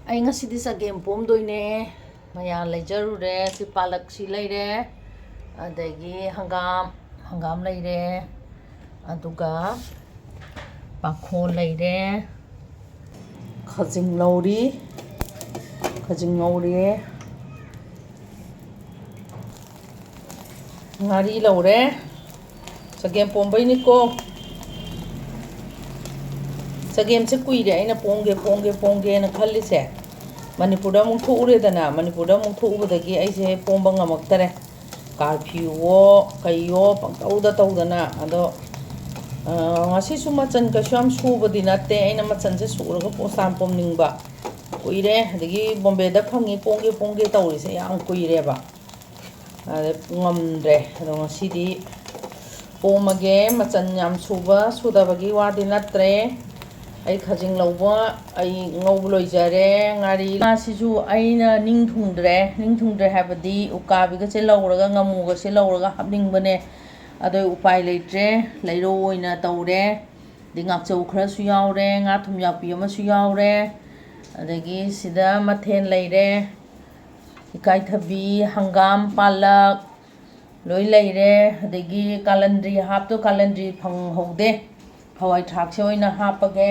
ꯑꯩ ꯉꯁꯤꯗꯤ ꯆꯒꯦꯝ ꯄꯣꯝꯗꯣꯏꯅꯦ ꯃꯌꯥꯟ ꯂꯩꯖꯔꯨꯔꯦ ꯁꯤ ꯄꯥꯂꯛꯁꯤ ꯂꯩꯔꯦ ꯑꯗꯒꯤ ꯍꯪꯒꯥꯝ ꯂꯩꯔꯦ ꯑꯗꯨꯒ ꯄꯥꯈꯣꯟ ꯂꯩꯔꯦ ꯈꯖꯤꯡ ꯉꯧꯔꯤ ꯉꯥꯔꯤ ꯂꯧꯔꯦ ꯆꯒꯦꯝ ꯄꯣꯝꯕꯩꯅꯤꯀꯣ ꯆꯒꯦꯝꯁꯦ ꯀꯨꯏꯔꯦ ꯑꯩꯅ ꯄꯣꯡꯒꯦꯅ ꯈꯜꯂꯤꯁꯦ ꯃꯅꯤꯄꯨꯔꯗ ꯑꯃꯨꯛ ꯊꯣꯛꯎꯔꯦꯗꯅ ꯃꯅꯤꯄꯨꯔꯗ ꯑꯃꯨꯛ ꯊꯣꯛꯎꯕꯗꯒꯤ ꯑꯩꯁꯦ ꯄꯣꯝꯕ ꯉꯝꯃꯛꯇꯔꯦ ꯀꯥꯔꯐ꯭ꯌꯨꯋꯣ ꯀꯩꯌꯣ ꯄꯪꯇꯧꯗ ꯇꯧꯗꯅ ꯑꯗꯣ ꯉꯁꯤꯁꯨ ꯃꯆꯟ ꯀꯩꯁꯨ ꯌꯥꯝ ꯁꯨꯕꯗꯤ ꯅꯠꯇꯦ ꯑꯩꯅ ꯃꯆꯟꯁꯦ ꯁꯨꯔꯒ ꯄꯣꯁꯇꯥꯟ ꯄꯣꯝꯅꯤꯡꯕ ꯀꯨꯏꯔꯦ ꯑꯗꯒꯤ ꯕꯣꯝꯕꯦꯗ ꯐꯪꯉꯤ ꯄꯣꯡꯒꯦ ꯇꯧꯔꯤꯁꯦ ꯌꯥꯝ ꯀꯨꯏꯔꯦꯕ ꯑꯗ ꯉꯝꯗ꯭ꯔꯦ ꯑꯗꯣ ꯉꯁꯤꯗꯤ ꯄꯣꯝꯃꯒꯦ ꯃꯆꯟ ꯌꯥꯝ ꯁꯨꯗꯕꯒꯤ ꯋꯥꯗꯤ ꯅꯠꯇ꯭ꯔꯦ ꯑꯩ ꯈꯖꯤꯡ ꯂꯧꯕ ꯑꯩ ꯉꯧꯕ ꯂꯣꯏꯖꯔꯦ ꯉꯥꯁꯤꯁꯨ ꯑꯩꯅ ꯅꯤꯡꯊꯨꯡꯗ꯭ꯔꯦ ꯍꯥꯏꯕꯗꯤ ꯎꯀꯥꯕꯤꯒꯁꯦ ꯂꯧꯔꯒ ꯉꯥꯃꯨꯒꯁꯦ ꯂꯧꯔꯒ ꯍꯥꯞꯅꯤꯡꯕꯅꯦ ꯑꯗꯣ ꯎꯄꯥꯏ ꯂꯩꯇ꯭ꯔꯦ ꯂꯩꯔꯧ ꯑꯣꯏꯅ ꯇꯧꯔꯦ ꯑꯗꯩ ꯉꯥꯛꯆꯧ ꯈꯔꯁꯨ ꯌꯥꯎꯔꯦ ꯉꯥ ꯊꯨꯝ ꯌꯥꯛꯄꯤ ꯑꯃꯁꯨ ꯌꯥꯎꯔꯦ ꯑꯗꯒꯤ ꯁꯤꯗ ꯃꯊꯦꯜ ꯂꯩꯔꯦ ꯏꯀꯥꯏꯊꯕꯤ ꯍꯪꯒꯥꯝ ꯄꯥꯂꯛ ꯂꯣꯏ ꯂꯩꯔꯦ ꯑꯗꯒꯤ ꯀꯥꯂꯟꯗ꯭ꯔꯤ ꯍꯥꯞꯇꯣ ꯀꯥꯂꯟꯗ꯭ꯔꯤ ꯐꯪꯍꯧꯗꯦ ꯍꯋꯥꯏ ꯊꯔꯥꯛꯁꯦ ꯑꯣꯏꯅ ꯍꯥꯞꯄꯒꯦ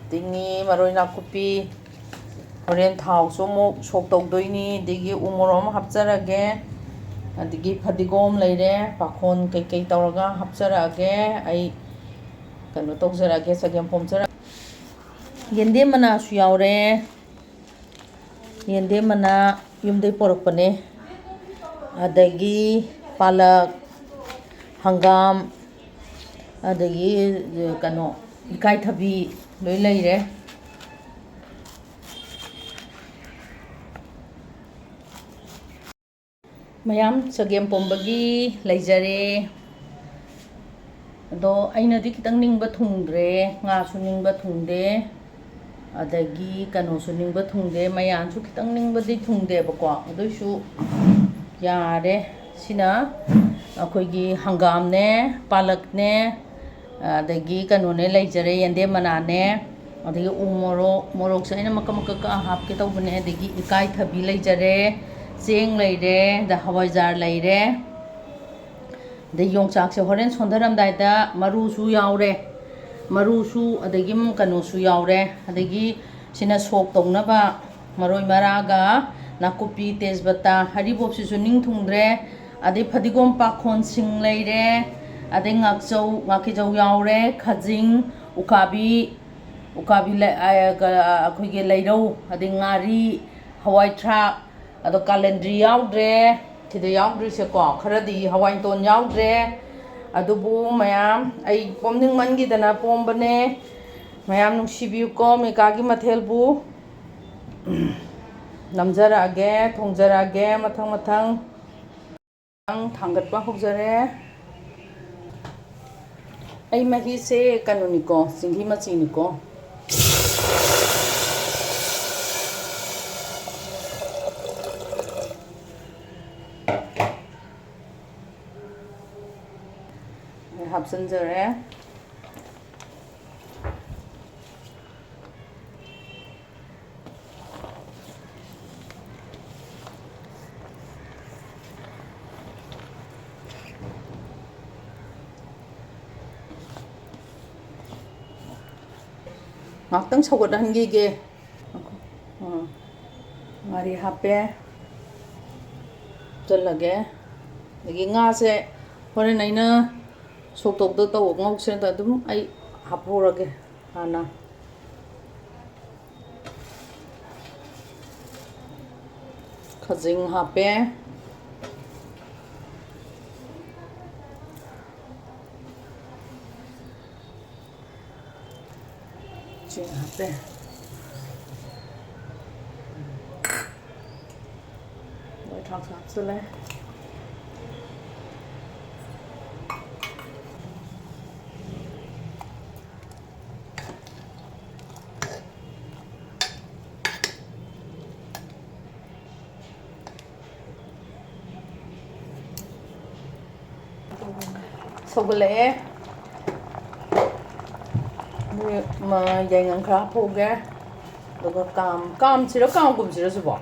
ꯇꯤꯡꯉꯤ ꯃꯔꯣꯏ ꯅꯥꯀꯨꯞꯄꯤ ꯍꯣꯔꯦꯟ ꯊꯥꯎꯁꯨ ꯑꯃꯨꯛ ꯁꯣꯛ ꯇꯧꯗꯣꯏꯅꯤ ꯑꯗꯒꯤ ꯎ ꯃꯣꯔꯣꯛ ꯑꯃ ꯍꯥꯞꯆꯔꯒꯦ ꯑꯗꯒꯤ ꯐꯗꯤꯒꯣꯝ ꯂꯩꯔꯦ ꯄꯥꯈꯣꯟ ꯀꯩꯀꯩ ꯇꯧꯔꯒ ꯍꯥꯞꯆꯔꯛꯑꯒꯦ ꯑꯩ ꯀꯩꯅꯣ ꯇꯧꯖꯔꯛꯑꯒꯦ ꯆꯒꯦꯝ ꯄꯣꯝꯖꯔꯛꯑꯒꯦ ꯌꯦꯟꯗꯦꯝ ꯃꯅꯥꯁꯨ ꯌꯥꯎꯔꯦ ꯌꯦꯟꯗꯦꯝ ꯃꯅꯥ ꯌꯨꯝꯗꯩ ꯄꯣꯔꯛꯄꯅꯦ ꯑꯗꯒꯤ ꯄꯥꯂꯛ ꯍꯪꯒꯥꯝ ꯑꯗꯒꯤ ꯀꯩꯅꯣ ꯏꯀꯥꯏꯊꯕꯤ ꯂꯣꯏ ꯂꯩꯔꯦ ꯃꯌꯥꯝ ꯆꯒꯦꯝ ꯄꯣꯝꯕꯒꯤ ꯂꯩꯖꯔꯦ ꯑꯗꯣ ꯑꯩꯅꯗꯤ ꯈꯤꯇꯪ ꯅꯤꯡꯕ ꯊꯨꯡꯗ꯭ꯔꯦ ꯉꯥꯁꯨ ꯅꯤꯡꯕ ꯊꯨꯡꯗꯦ ꯑꯗꯒꯤ ꯀꯩꯅꯣꯁꯨ ꯅꯤꯡꯕ ꯊꯨꯡꯗꯦ ꯃꯌꯥꯟꯁꯨ ꯈꯤꯇꯪ ꯅꯤꯡꯕꯗꯤ ꯊꯨꯡꯗꯦꯕꯀꯣ ꯑꯗꯨꯏꯁꯨ ꯌꯥꯔꯦ ꯁꯤꯅ ꯑꯩꯈꯣꯏꯒꯤ ꯍꯪꯒꯥꯝꯅꯦ ꯄꯥꯂꯛꯅꯦ ꯑꯗꯒꯤ ꯀꯩꯅꯣꯅꯦ ꯂꯩꯖꯔꯦ ꯌꯦꯟꯗꯦꯝ ꯃꯅꯥꯅꯦ ꯑꯗꯒꯤ ꯎ ꯃꯣꯔꯣꯛꯁꯦ ꯑꯩꯅ ꯃꯀꯛ ꯍꯥꯞꯀꯦ ꯇꯧꯕꯅꯦ ꯑꯗꯒꯤ ꯏꯀꯥꯏꯊꯕꯤ ꯂꯩꯖꯔꯦ ꯆꯦꯡ ꯂꯩꯔꯦ ꯑꯗ ꯍꯋꯥꯏꯖꯥꯔ ꯂꯩꯔꯦ ꯑꯗꯩ ꯌꯣꯡꯆꯥꯛꯁꯦ ꯍꯣꯔꯦꯟ ꯁꯣꯟꯊꯔꯝꯗꯥꯏꯗ ꯃꯔꯨꯁꯨ ꯌꯥꯎꯔꯦ ꯃꯔꯨꯁꯨ ꯑꯗꯒꯤ ꯀꯩꯅꯣꯁꯨ ꯌꯥꯎꯔꯦ ꯑꯗꯒꯤ ꯁꯤꯅ ꯁꯣꯛ ꯇꯧꯅꯕ ꯃꯔꯣꯏ ꯃꯔꯥꯒ ꯅꯥꯀꯨꯞꯄꯤ ꯇꯦꯖꯄꯇꯥ ꯍꯔꯤꯕꯣꯞꯁꯤꯁꯨ ꯅꯤꯡꯊꯨꯡꯗ꯭ꯔꯦ ꯑꯗꯩ ꯐꯗꯤꯒꯣꯝ ꯄꯥꯈꯣꯟ ꯁꯤꯡ ꯂꯩꯔꯦ ꯑꯗꯩ ꯉꯥꯀꯤꯖꯧ ꯌꯥꯎꯔꯦ ꯈꯖꯤꯡ ꯎꯀꯥꯕꯤ ꯑꯩꯈꯣꯏꯒꯤ ꯂꯩꯔꯧ ꯑꯗꯩ ꯉꯥꯔꯤ ꯍꯋꯥꯏ ꯊꯔꯥꯛ ꯑꯗꯣ ꯀꯥꯂꯟꯗ꯭ꯔꯤ ꯌꯥꯎꯗ꯭ꯔꯦ ꯁꯤꯗ ꯌꯥꯎꯗ꯭ꯔꯤꯁꯦꯀꯣ ꯈꯔꯗꯤ ꯍꯋꯥꯏꯇꯣꯟ ꯌꯥꯎꯗ꯭ꯔꯦ ꯑꯗꯨꯕꯨ ꯃꯌꯥꯝ ꯑꯩ ꯄꯣꯝꯅꯤꯡꯃꯟꯈꯤꯗꯅ ꯄꯣꯝꯕꯅꯦ ꯃꯌꯥꯝ ꯅꯨꯡꯁꯤꯕꯤꯌꯨꯀꯣ ꯃꯤꯀꯥꯒꯤ ꯃꯊꯦꯜꯕꯨ ꯅꯝꯖꯔꯛꯑꯒꯦ ꯊꯣꯡꯖꯔꯛꯑꯒꯦ ꯃꯊꯪ ꯊꯥꯡꯒꯠꯄ ꯍꯧꯖꯔꯦ ꯑꯩ ꯃꯍꯤꯁꯦ ꯀꯩꯅꯣꯅꯤꯀꯣ ꯆꯦꯡꯍꯤ ꯃꯆꯤꯅꯤꯀꯣ ꯍꯥꯞꯆꯤꯟꯖꯔꯦ ꯉꯥꯛꯇꯪ ꯁꯧꯒꯠꯍꯟꯈꯤꯒꯦ ꯉꯥꯔꯤ ꯍꯥꯞꯄꯦ ꯍꯥꯞꯆꯜꯂꯒꯦ ꯑꯗꯒꯤ ꯉꯥꯁꯦ ꯍꯣꯔꯦꯟ ꯑꯩꯅ ꯁꯣꯛ ꯇꯧꯕꯗ ꯉꯧꯁꯦꯗ ꯑꯗꯨꯝ ꯑꯩ ꯍꯥꯞꯍꯧꯔꯒꯦ ꯍꯥꯟꯅ ꯈꯖꯤꯡ ꯍꯥꯞꯄꯦ ꯆꯦꯡ ꯍꯥꯞꯄꯦ ꯊꯥꯎꯁꯨ ꯍꯥꯞꯆꯤꯜꯂꯦ ꯁꯧꯒꯠꯂꯛꯑꯦ ꯌꯥꯏꯉꯪ ꯈꯔ ꯍꯥꯞꯍꯧꯒꯦ ꯑꯗꯨꯒ ꯀꯥꯝꯁꯤꯔ ꯀꯥꯝꯒꯨꯝꯁꯤꯔ ꯁꯤꯕꯣ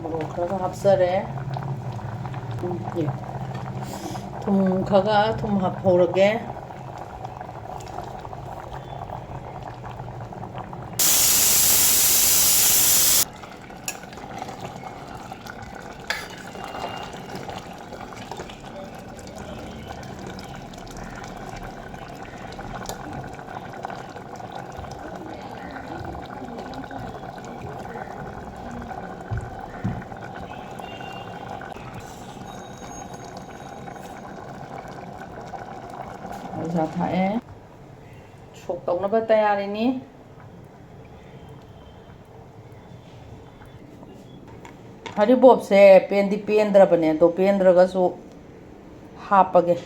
ꯃꯣꯔꯣꯛ ꯈꯔꯒ ꯍꯥꯞꯆꯔꯦ ꯊꯨꯝ ꯈꯔꯒ ꯊꯨꯝ ꯍꯥꯞꯍꯧꯔꯒꯦ ꯃꯩꯁꯥ ꯊꯥꯛꯑꯦ ꯁꯣꯛ ꯇꯧꯅꯕ ꯇꯌꯥꯔꯤꯅꯤ ꯍꯔꯤꯕꯣꯞꯁꯦ ꯄꯦꯟꯗꯤ ꯄꯦꯟꯗ꯭ꯔꯕꯅꯦ ꯑꯗꯣ ꯄꯦꯟꯗ꯭ꯔꯒꯁꯨ ꯍꯥꯞꯄꯒꯦ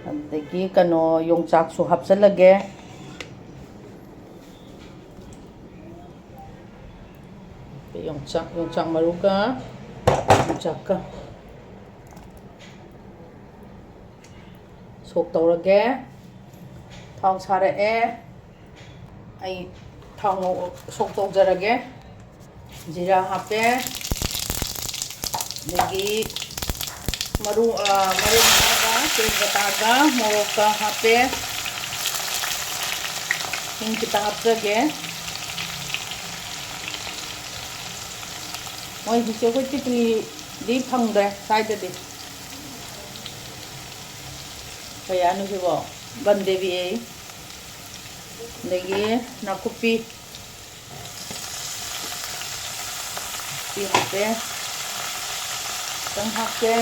ꯑꯗꯒꯤ ꯀꯩꯅꯣ ꯌꯣꯡꯆꯥꯛꯁꯨ ꯍꯥꯞꯆꯜꯂꯒꯦ ꯌꯣꯡꯆꯥꯛ ꯃꯔꯨꯒ ꯌꯣꯡꯆꯥꯛꯀ ꯁꯣꯛ ꯇꯧꯔꯒꯦ ꯊꯥꯎ ꯁꯥꯔꯛꯑꯦ ꯑꯩ ꯊꯥꯎ ꯁꯣꯛ ꯇꯧꯖꯔꯒꯦ ꯖꯤꯔꯥ ꯍꯥꯞꯄꯦ ꯑꯗꯒꯤ ꯃꯔꯨ ꯃꯔꯥꯒ ꯇꯦꯖꯄꯇꯥꯒ ꯃꯣꯔꯣꯛꯀ ꯍꯥꯞꯄꯦ ꯍꯤꯡ ꯈꯤꯇ ꯍꯥꯞꯆꯒꯦ ꯃꯣꯏ ꯍꯧꯖꯤꯛ ꯑꯩꯈꯣꯏ ꯇꯤꯛꯂꯤꯗꯤ ꯐꯪꯗ꯭ꯔꯦ ꯁ꯭ꯋꯥꯏꯗꯗꯤ ꯀꯌꯥꯅꯣ ꯁꯤꯕꯣ ꯕꯟꯗꯦꯕꯤ ꯑꯗꯒꯤ ꯅꯥꯀꯨꯞꯄꯤ ꯍꯥꯞꯄꯦ ꯈꯤꯇꯪ ꯍꯥꯞꯄꯦ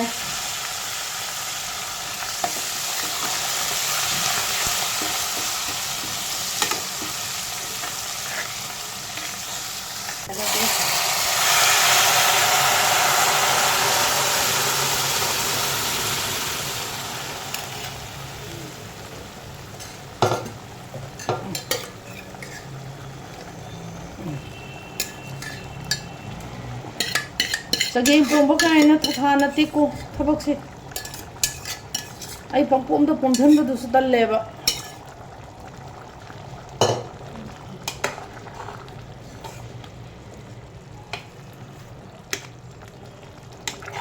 ꯆꯒꯦꯝ ꯄꯣꯝꯕ ꯀꯥꯏꯅ ꯊꯧꯊꯥ ꯅꯠꯇꯦꯀꯣ ꯊꯕꯛꯁꯦ ꯑꯩ ꯄꯪꯄꯣꯝꯗ ꯄꯣꯝꯊꯟꯕꯗꯨꯁꯨ ꯇꯜꯂꯦꯕ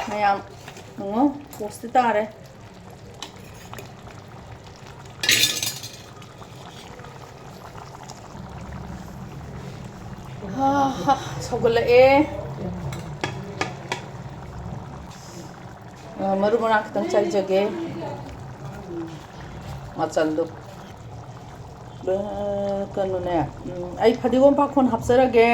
ꯃꯌꯥꯝ ꯌꯦꯡꯉꯣ ꯄꯣꯁꯇꯤ ꯇꯥꯔꯦ ꯁꯧꯒꯠꯂꯛꯑꯦ ꯃꯔꯨ ꯃꯔꯥꯡ ꯈꯤꯇꯪ ꯆꯥꯏꯖꯒꯦ ꯃꯆꯜꯗꯣ ꯀꯩꯅꯣꯅꯦ ꯑꯩ ꯐꯗꯤꯒꯣꯝ ꯄꯥꯈꯣꯟ ꯍꯥꯞꯆꯔꯒꯦ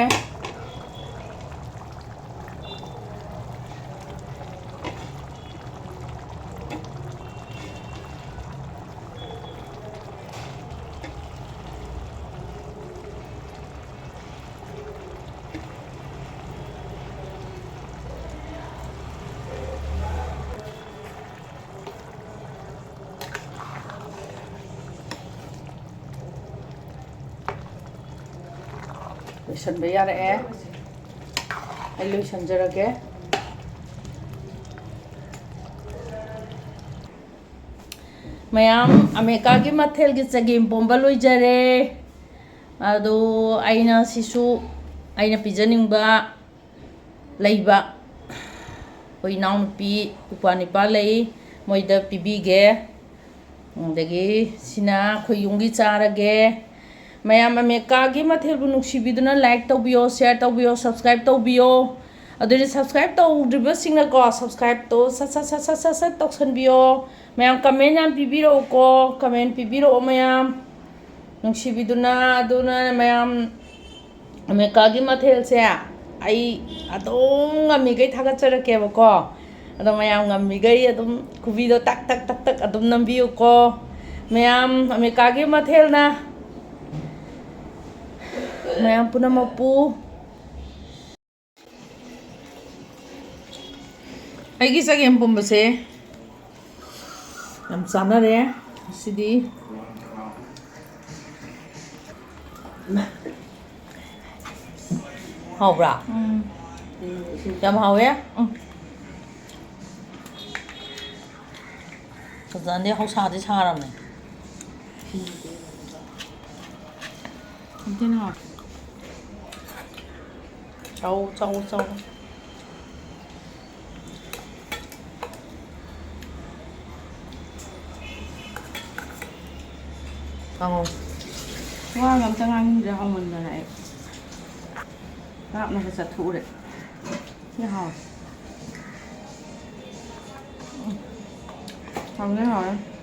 ꯂꯣꯏꯁꯟꯕ ꯌꯥꯔꯛꯑꯦ ꯑꯩ ꯂꯣꯏꯁꯟꯖꯔꯒꯦ ꯃꯌꯥꯝ ꯑꯃꯦꯔꯤꯀꯥꯒꯤ ꯃꯊꯦꯜꯒꯤ ꯆꯒꯦꯝ ꯄꯣꯝꯕ ꯂꯣꯏꯖꯔꯦ ꯑꯗꯣ ꯑꯩꯅ ꯁꯤꯁꯨ ꯑꯩꯅ ꯄꯤꯖꯅꯤꯡꯕ ꯂꯩꯕ ꯑꯩꯈꯣꯏ ꯏꯅꯥꯎꯅꯨꯄꯤ ꯏꯄ꯭ꯋꯥ ꯅꯤꯄꯥ ꯂꯩ ꯃꯣꯏꯗ ꯄꯤꯕꯤꯒꯦ ꯑꯗꯒꯤ ꯁꯤꯅ ꯑꯩꯈꯣꯏ ꯌꯨꯝꯒꯤ ꯆꯥꯔꯒꯦ ꯃꯌꯥꯝ ꯑꯃꯦꯔꯤꯀꯥꯒꯤ ꯃꯊꯦꯜꯕꯨ ꯅꯨꯡꯁꯤꯕꯤꯗꯨꯅ ꯂꯥꯏꯛ ꯇꯧꯕꯤꯌꯣ ꯁꯤꯌꯔ ꯇꯧꯕꯤꯌꯣ ꯁꯕꯁꯀ꯭ꯔꯥꯏꯕ ꯇꯧꯕꯤꯌꯣ ꯑꯗꯨꯗꯤ ꯁꯕꯁꯀ꯭ꯔꯥꯏꯕ ꯇꯧꯗ꯭ꯔꯤꯕꯁꯤꯡꯅꯀꯣ ꯁꯕꯁꯀ꯭ꯔꯥꯏꯕꯇꯣ ꯁꯠ ꯇꯧꯁꯟꯕꯤꯌꯣ ꯃꯌꯥꯝ ꯀꯃꯦꯟ ꯌꯥꯝ ꯄꯤꯕꯤꯔꯛꯎꯀꯣ ꯀꯃꯦꯟ ꯄꯤꯕꯤꯔꯛꯑꯣ ꯃꯌꯥꯝ ꯅꯨꯡꯁꯤꯕꯤꯗꯨꯅ ꯑꯗꯨꯅ ꯃꯌꯥꯝ ꯑꯃꯦꯔꯤꯀꯥꯒꯤ ꯃꯊꯦꯜꯁꯦ ꯑꯩ ꯑꯗꯨꯝ ꯉꯝꯃꯤꯈꯩ ꯊꯥꯒꯠꯆꯔꯛꯀꯦꯕꯀோ ꯑꯗꯣ ꯃꯌꯥꯝ ꯉꯝꯃꯤꯈꯩ ꯑꯗꯨꯝ ꯈꯨꯕꯤꯗꯣ ꯇꯛ ꯇꯛ ꯑꯗꯨꯝ ꯅꯝꯕꯤꯌꯨꯀꯣ ꯃꯌꯥꯝ ꯑꯃꯦꯔꯤꯀꯥꯒꯤ ꯃꯊꯦꯜꯅ ꯃꯌꯥꯝ ꯄꯨꯝꯅꯃꯛꯄꯨ ꯑꯩꯒꯤ ꯆꯒꯦꯝ ꯄꯣꯝꯕꯁꯦ ꯌꯥꯝ ꯆꯥꯅꯔꯦ ꯁꯤꯗꯤ ꯍꯥꯎꯕ꯭ꯔꯥ ꯌꯥꯝ ꯍꯥꯎꯋꯦ ꯐꯖꯅꯗꯤ ꯍꯧꯁꯥꯗꯤ ꯁꯥꯔꯝꯃꯦ 괜찮아. 짜오 짜오 짜오 강호 와, 깜짝한 이제 하면 되네. 나 진짜 투래. 야. 장난 아니야.